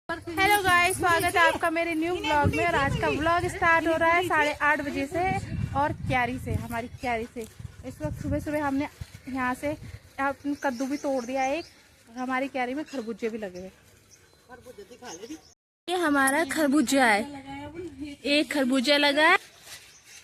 Hello guys, स्वागत है आपका मेरे न्यू ब्लॉग में। और आज का ब्लॉग स्टार्ट हो रहा है 8:30 बजे से और क्यारी से, हमारी क्यारी से। इस वक्त सुबह सुबह हमने यहाँ से कद्दू भी तोड़ दिया एक, और हमारी क्यारी में खरबूजे भी लगे हुए। ये हमारा खरबूजा है, एक खरबूजा लगा है।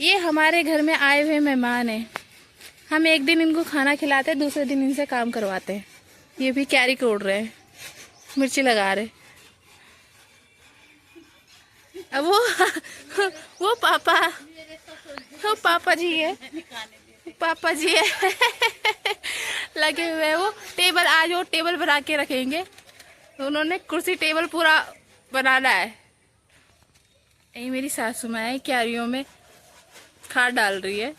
ये हमारे घर में आए हुए मेहमान हैं। हम एक दिन इनको खाना खिलाते हैं, दूसरे दिन इनसे काम करवाते हैं। ये भी क्यारी तोड़ रहे हैं, मिर्ची लगा रहे। अब वो पापा जी है, पापा जी है लगे हुए हैं। वो टेबल, आज वो टेबल बना के रखेंगे। तो उन्होंने कुर्सी टेबल पूरा बनाना है। यही मेरी सासू माँ है, क्यारियों में खाद डाल रही है।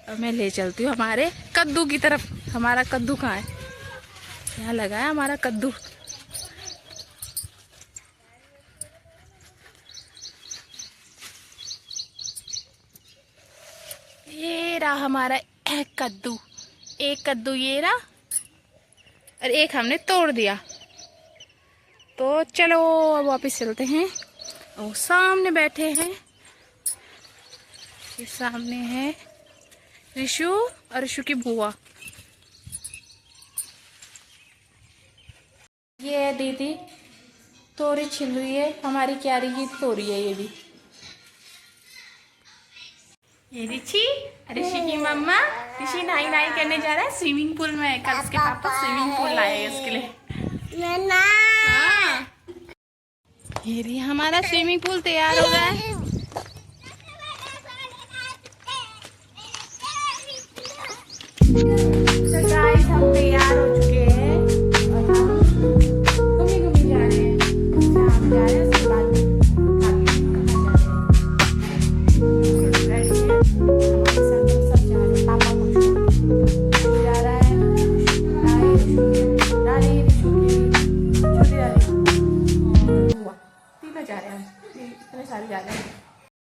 और मैं ले चलती हूँ हमारे कद्दू की तरफ। हमारा कद्दू कहाँ है? यहाँ लगा है हमारा कद्दू। ये रहा हमारा एक कद्दू ये रहा, और एक हमने तोड़ दिया। तो चलो अब वापस चलते हैं। और सामने बैठे हैं, ये सामने है ऋषु और ऋषु की बुआ। ये है दीदी, तोरी छिल रही है, हमारी क्यारी की तोरी है ये भी। ये ऋषि की मम्मा, ऋषि नहाई करने जा रहा है स्विमिंग पूल में। कल उसके पापा स्विमिंग पूल लाए हैं उसके लिए। हाँ। ये रही हमारा स्विमिंग पूल तैयार हो गया है। तो गाइस, हम तैयार हो चुके हैं और हम घूमी जा रहे हैं। जहाँ जा रहे हैं उसके बाद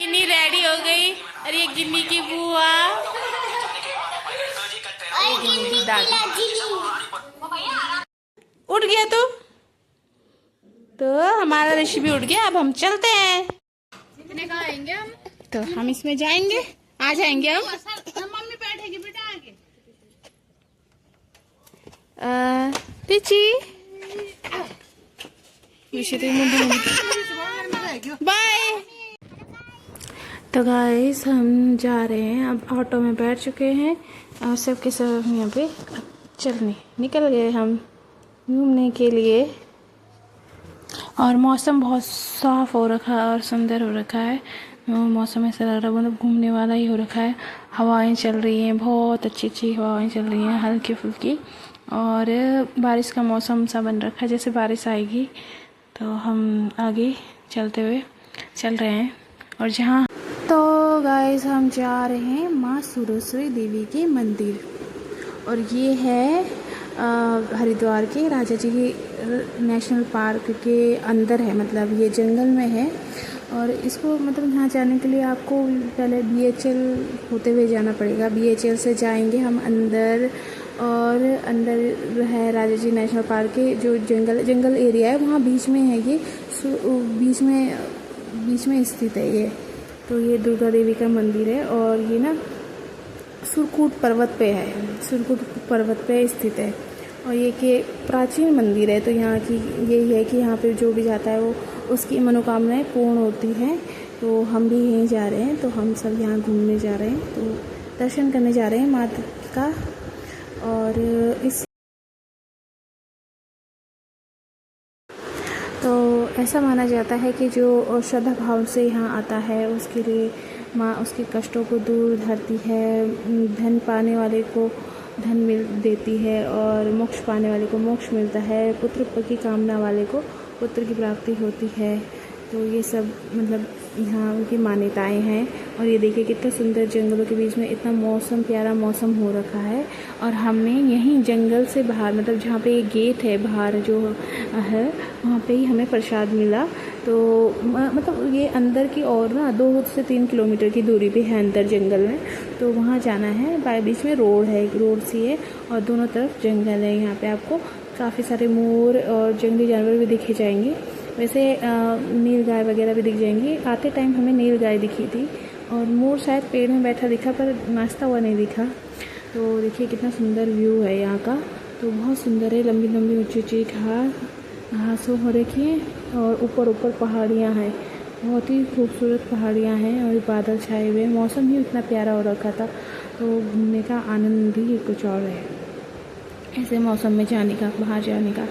गिन्नी रेडी हो गई। और ये गिन्नी की बुआ, गिन्नी की दादी। उठ गया तो हमारा ऋषि भी उठ गया। अब हम चलते हैं। कितने का आएंगे हम? तो हम इसमें जाएंगे, आ जाएंगे हम। मम्मी बैठेगी बेटा आगे। बाय। तो गाइस, हम जा रहे हैं, अब ऑटो में बैठ चुके हैं और सबके सब यहाँ पे चलने निकल गए हम घूमने के लिए। और मौसम बहुत साफ़ हो रखा है और सुंदर हो रखा है। मौसम ऐसा लग रहा है मतलब घूमने वाला ही हो रखा है। हवाएं चल रही हैं, बहुत अच्छी हवाएं चल रही हैं, हल्की फुल्की। और बारिश का मौसम सा बन रखा है, जैसे बारिश आएगी। तो हम आगे चलते हुए चल रहे हैं। और जहाँ तो गाइस, हम जा रहे हैं माँ सुरेश्वरी देवी के मंदिर। और ये है हरिद्वार के राजा जी के नेशनल पार्क के अंदर है, मतलब ये जंगल में है। और इसको मतलब यहाँ जाने के लिए आपको पहले BHL होते हुए जाना पड़ेगा। BHL से जाएंगे हम अंदर। और अंदर है राजा जी नेशनल पार्क के जो जंगल एरिया है, वहाँ बीच में है ये, बीच में स्थित है ये। तो ये दुर्गा देवी का मंदिर है और ये ना सुरकूट पर्वत पे है, सुरकूट पर्वत पे स्थित है। और ये कि प्राचीन मंदिर है। तो यहाँ की यही है कि यहाँ पे जो भी जाता है वो उसकी मनोकामनाएं पूर्ण होती हैं। तो हम भी यहीं जा रहे हैं। तो हम सब यहाँ घूमने जा रहे हैं, तो दर्शन करने जा रहे हैं माता का। और इस तो ऐसा माना जाता है कि जो श्रद्धा भाव से यहाँ आता है उसके लिए माँ उसके कष्टों को दूर धरती है। धन पाने वाले को धन मिल देती है और मोक्ष पाने वाले को मोक्ष मिलता है। पुत्र की कामना वाले को पुत्र की प्राप्ति होती है। तो ये सब मतलब यहाँ उनकी मान्यताएं हैं। और ये देखिए कितना सुंदर जंगलों के बीच में इतना मौसम, प्यारा मौसम हो रखा है। और हमने यहीं जंगल से बाहर, मतलब जहाँ पे ये गेट है बाहर जो है, वहाँ पे ही हमें प्रसाद मिला। तो मतलब ये अंदर की ओर ना 2 से 3 किलोमीटर की दूरी पे है अंदर जंगल में। तो वहाँ जाना है। बीच में रोड है, रोड सी है और दोनों तरफ जंगल है। यहाँ पे आपको काफ़ी सारे मोर और जंगली जानवर भी दिखे जाएंगे। वैसे नील गाय वगैरह भी दिख जाएंगी। आते टाइम हमें नील गाय दिखी थी और मोर शायद पेड़ में बैठा दिखा पर नाचता हुआ नहीं दिखा। तो देखिए कितना सुंदर व्यू है यहाँ का। तो बहुत सुंदर है, लंबी लंबी ऊंची ऊंची घासों हो रखी है और ऊपर ऊपर पहाड़ियाँ हैं, बहुत ही खूबसूरत पहाड़ियाँ हैं और बादल छाए हुए। मौसम ही इतना प्यारा हो रखा था, तो घूमने का आनंद ही कुछ और है ऐसे मौसम में जाने का, बाहर जाने का।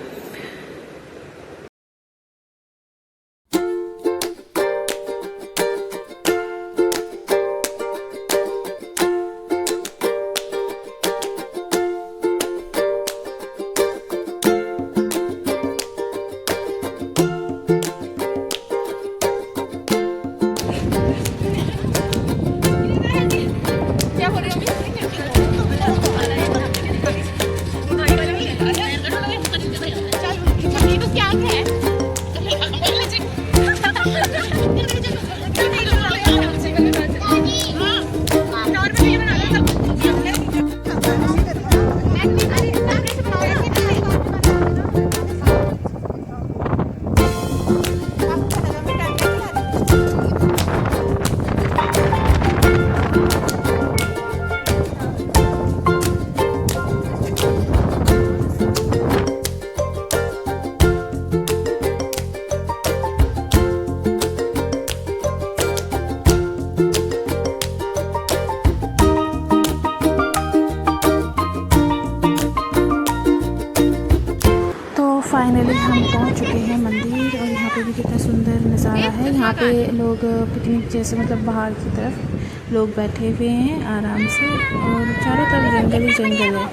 फाइनली हम पहुंच चुके हैं मंदिर और यहाँ पे भी कितना सुंदर नज़ारा है। यहाँ पे लोग पिकनिक जैसे मतलब बाहर की तरफ लोग बैठे हुए हैं आराम से और चारों तरफ जंगल ही जंगल है,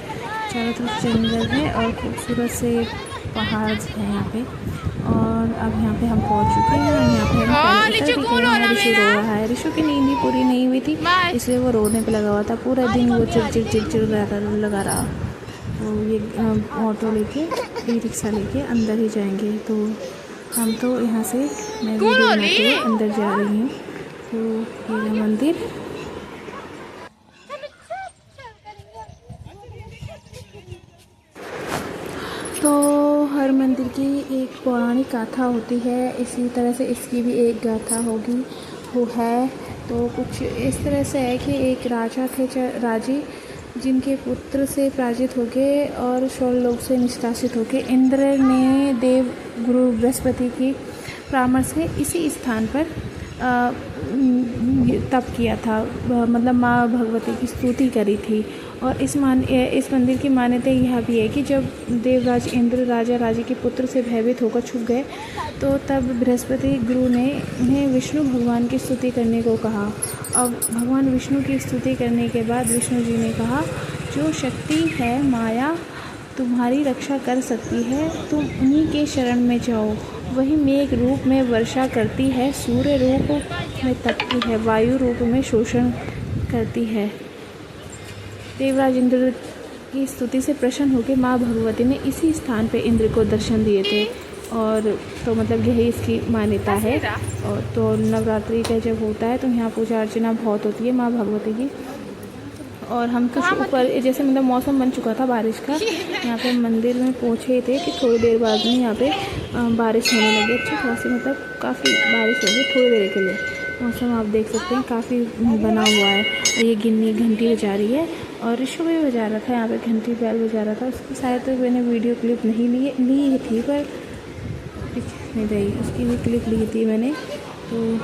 चारों तरफ जंगल है और खूबसूरत से पहाड़ हैं यहाँ पे। और अब यहाँ पे हम पहुँच चुके हैं। यहाँ पे रिशु रो रहा है। रिशु की नींद पूरी नहीं हुई थी इसलिए वो रोने पे लगा हुआ था। पूरा दिन वो चिड़चिड़ लगा रहा। तो ये ऑटो लेके ई रिक्शा लेके अंदर ही जाएंगे। तो हम तो यहाँ से मैं वीडियो बनाते अंदर जा रही हूँ। तो ये है मंदिर। तो हर मंदिर की एक पौराणिक गाथा होती है, इसी तरह से इसकी भी एक गाथा होगी वो है। तो कुछ इस तरह से है कि एक राजा थे, राजे जिनके पुत्र से पराजित हो गए और स्वर्गलोक से निष्कासित हो गए। इंद्र ने देव गुरु बृहस्पति की परामर्श से इसी स्थान पर तप किया था, मतलब माँ भगवती की स्तुति करी थी। और इस मंदिर की मान्यता यह भी है कि जब देवराज इंद्र राजा के पुत्र से भयभीत होकर छुप गए तो तब बृहस्पति गुरु ने उन्हें विष्णु भगवान की स्तुति करने को कहा। अब भगवान विष्णु की स्तुति करने के बाद विष्णु जी ने कहा, जो शक्ति है माया तुम्हारी रक्षा कर सकती है, तुम उन्हीं के शरण में जाओ। वही मेघ रूप में वर्षा करती है, सूर्य रूप में तपती है, वायु रूप में शोषण करती है। देवराज इंद्र की स्तुति से प्रसन्न होकर माँ भगवती ने इसी स्थान पे इंद्र को दर्शन दिए थे। और तो मतलब यही इसकी मान्यता है। और तो नवरात्रि का जब होता है तो यहाँ पूजा अर्चना बहुत होती है माँ भगवती की। और हम कुछ ऊपर जैसे मतलब मौसम बन चुका था बारिश का, यहाँ पे मंदिर में पहुँचे थे कि थोड़ी देर बाद में यहाँ पे बारिश होने लगी। अच्छी खासी मतलब काफ़ी बारिश हो गई थोड़ी देर के लिए। मौसम आप देख सकते हैं काफ़ी बना हुआ है। और ये गिन्नी घंटी बजा रही है और रिशु भी बजा रहा था, यहाँ पे घंटी बैल बजा रहा था। उसकी शायद मैंने वीडियो क्लिप नहीं ली थी पर नहीं रही, उसकी भी क्लिप ली थी मैंने। तो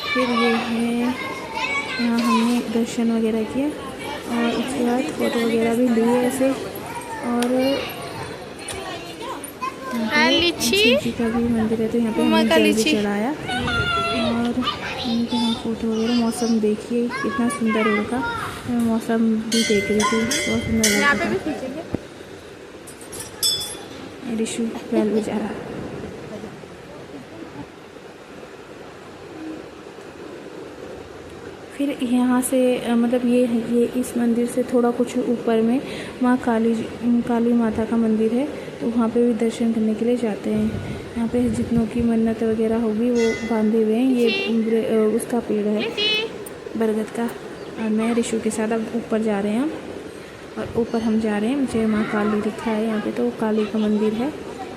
फिर ये है यहाँ हमने दर्शन वगैरह किया और उसके बाद फ़ोटो वगैरह भी लिए ऐसे। और शिव जी का भी मंदिर है तो यहाँ पे हमने जल भी चढ़ाया और हम फ़ोटो वगैरह। मौसम देखिए कितना सुंदर होगा, मैं मौसम भी देख रही थी, बहुत सुंदर लग रहा था। रिशु बैल बजा रहा। फिर यहाँ से मतलब ये इस मंदिर से थोड़ा कुछ ऊपर में माँ काली माता का मंदिर है, तो वहाँ पे भी दर्शन करने के लिए जाते हैं। यहाँ पे जितनों की मन्नत वगैरह होगी वो बांधे हुए हैं। ये उसका पेड़ है बरगद का। और मैं रिशु के साथ अब ऊपर जा रहे हैं और ऊपर हम जा रहे हैं। मुझे माँ काली दिखा है यहाँ पे, तो काली का मंदिर है,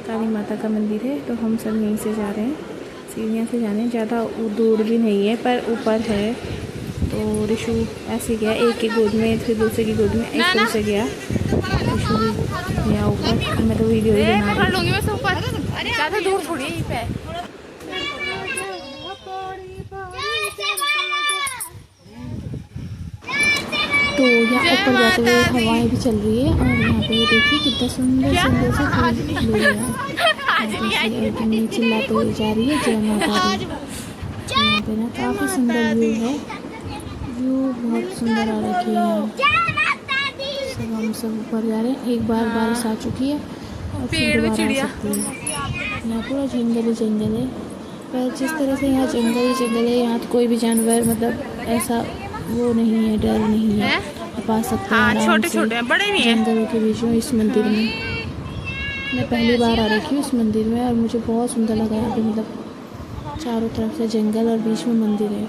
काली माता का मंदिर है। तो हम सब यहीं से जा रहे हैं, सीढ़ियाँ से जाने, ज़्यादा दूर भी नहीं है पर ऊपर है। तो ऋषु ऐसे गया, एक की गोद में फिर दूसरे की गोद में एकदम से गया। ऋषु भी गया ऊपर। मैं तो वीडियो ही बना रही हूँ। वैसे ऊपर ज़्यादा दूर थोड़ी है पे। तो यहाँ ऊपर जाते हुए हवाएं भी चल रही है, और यहाँ पे ये देखिए कितना सुंदर सुंदर से फूल खिले हुए हैं। अर्जुन चिल्लाते हुए जा रही है जय माता दी। यहाँ पे ना काफ़ी सुंदर व्यू है, व्यू बहुत सुंदर आ रखी है यहाँ। सब हम सब ऊपर जा रहे हैं। एक बार बारिश आ चुकी है और फिर दोबारा आ सकती है। यहाँ पूरा जंगल ही जंगल है, पर जिस तरह से यहाँ जंगल ही जंगल है, यहाँ तो कोई भी जानवर मतलब ऐसा वो नहीं है, डर नहीं है, आप आ सकते हैं। छोटे छोटे हैं, बड़े नहीं हैं। जंगलों के बीच में इस मंदिर में मैं पहली बार आ रखी हूँ इस मंदिर में, और मुझे बहुत सुंदर लगा यहाँ पे। मतलब चारों तरफ से जंगल और बीच में मंदिर है।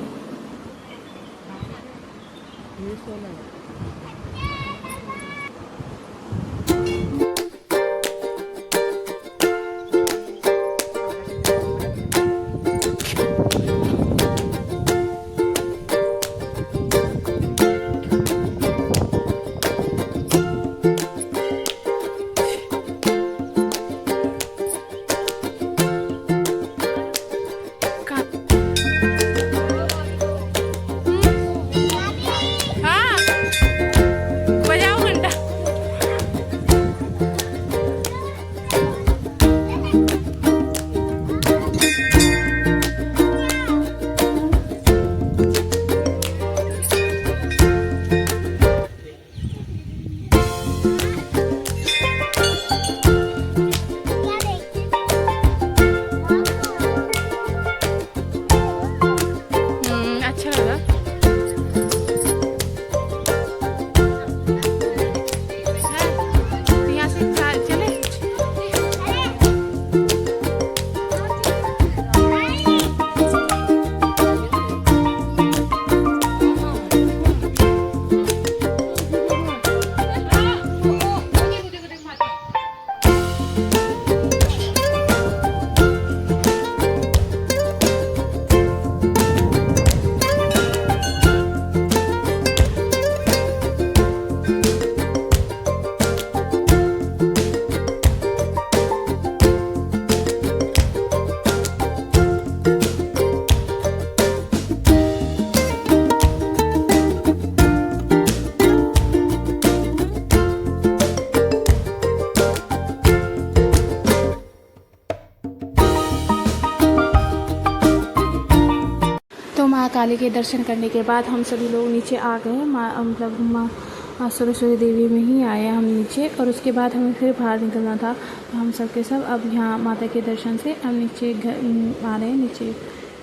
माँ काली के दर्शन करने के बाद हम सभी लोग नीचे आ गए। मतलब माँ सरस्वती देवी में ही आए हम नीचे, और उसके बाद हमें फिर बाहर निकलना था। तो हम सब के सब अब यहाँ माता के दर्शन से हम नीचे आ रहे हैं नीचे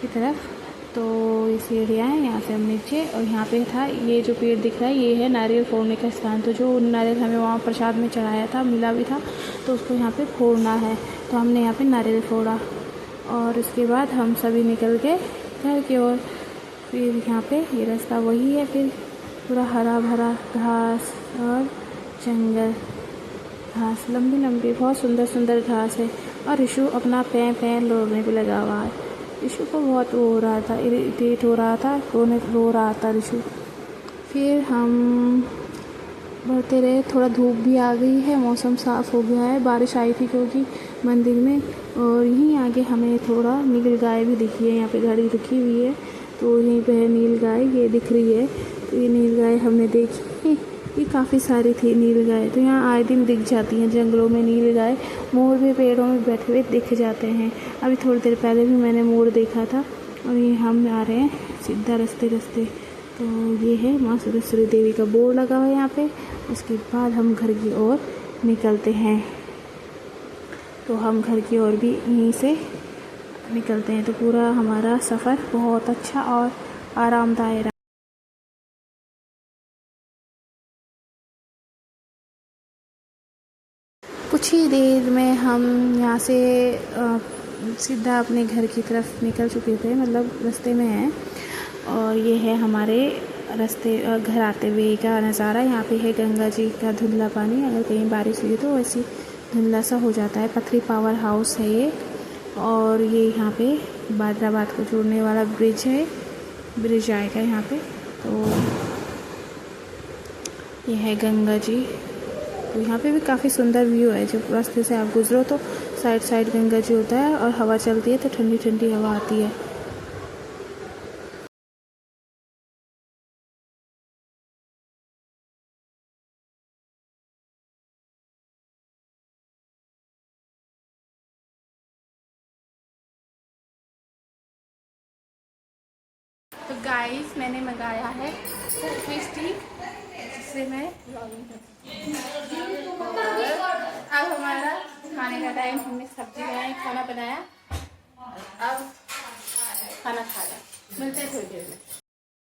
की तरफ। तो ये सीढ़ियाँ हैं, यहाँ से हम नीचे, और यहाँ पे था ये जो पेड़ दिख रहा है, ये है नारियल फोड़ने का स्थान। तो जो नारियल हमें वहाँ प्रसाद में चढ़ाया था, मिला भी था, तो उसको यहाँ पे फोड़ना है। तो हमने यहाँ पे नारियल फोड़ा, और उसके बाद हम सभी निकल गए घर की ओर। फिर यहाँ पे ये रास्ता वही है, फिर पूरा हरा भरा घास और जंगल, घास लंबी लंबी बहुत सुंदर सुंदर घास है। और ऋषु अपना पैर लोड़ने पे लगा हुआ है। ऋषु को बहुत वो हो रहा था, इरिटेट हो रहा था, रो रहा था ऋषु। फिर हम बढ़ते रहे, थोड़ा धूप भी आ गई है, मौसम साफ़ हो गया है, बारिश आई थी क्योंकि मंदिर में। और यहीं आगे हमें थोड़ा नील गाय भी दिखी है, यहाँ पे घड़ी रखी हुई है, तो यहीं पे है नील गाय, ये दिख रही है। तो ये नील गाय हमने देखी, ये काफ़ी सारी थी नील गाय। तो यहाँ आए दिन दिख जाती हैं जंगलों में नील गाय। मोर भी पेड़ों में बैठे हुए दिख जाते हैं। अभी थोड़ी देर पहले भी मैंने मोर देखा था। और ये हम आ रहे हैं सीधा रास्ते। तो ये है माँ सरस्वती देवी का बोर्ड लगा हुआ है यहाँ पे। उसके बाद हम घर की ओर निकलते हैं। तो हम घर की ओर भी यहीं से निकलते हैं। तो पूरा हमारा सफ़र बहुत अच्छा और आरामदायक रहा। कुछ ही देर में हम यहाँ से सीधा अपने घर की तरफ निकल चुके थे, मतलब रास्ते में हैं। और ये है हमारे रास्ते घर आते हुए का नज़ारा। यहाँ पे है गंगा जी का धुंधला पानी। अगर कहीं बारिश हुई तो वैसे धुंधला सा हो जाता है। पथरी पावर हाउस है ये, और ये यहाँ पे बादराबाद को जोड़ने वाला ब्रिज है। ब्रिज आएगा यहाँ पे। तो ये है गंगा जी। तो यहाँ पे भी काफ़ी सुंदर व्यू है। जब रास्ते से आप गुजरो तो साइड साइड गंगा जी होता है, और हवा चलती है तो ठंडी ठंडी हवा आती है। तो गाइस मैंने मंगाया है फिश स्टिक, जिससे मैं ब्लॉगिंग करती हूँ। अब हमारा खाने का टाइम, हमने सब्जी बनाई, खाना बनाया, अब खाना खाया। मिलते हैं थोड़ी देर में।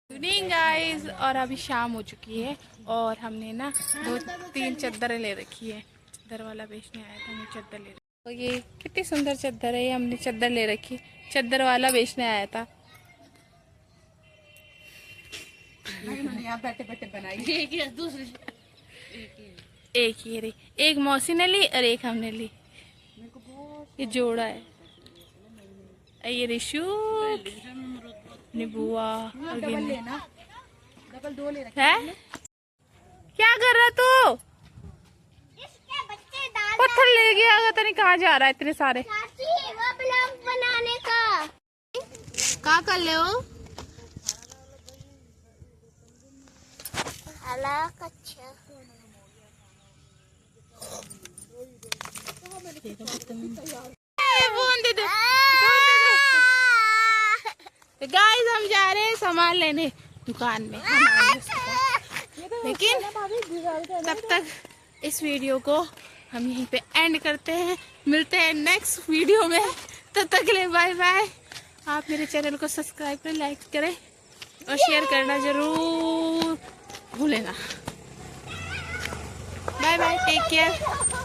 गुड इवनिंग गाइस, और अभी शाम हो चुकी है और हमने ना 2-3 चद्दरें ले रखी है। चद्दर वाला बेचने आया था, हमने चद्दर ले रखी। तो ये कितनी सुंदर चद्दर है, ये हमने चद्दर ले रखी। चद्दर वाला बेचने आया था। यहाँ बैठे बैठे बनाई एक ही रे, एक मौसी ने ली और एक हमने ली। ये जोड़ा है। ये रिशु, निबुआ और डबल 2 ले रखे हैं। क्या कर रहा तू? पत्थर ले गया, पता नहीं कहाँ जा रहा है इतने सारे। वो ब्लॉग बनाने का कहाँ कर ले हो? अच्छा तो गाइस हम जा रहे हैं सामान लेने दुकान में। लेकिन तब तक इस वीडियो को हम यहीं पे एंड करते हैं। मिलते हैं नेक्स्ट वीडियो में। तब तक के लिए बाय बाय। आप मेरे चैनल को सब्सक्राइब करें, लाइक करें और शेयर करना जरूर भूलें ना। Bye bye, take care.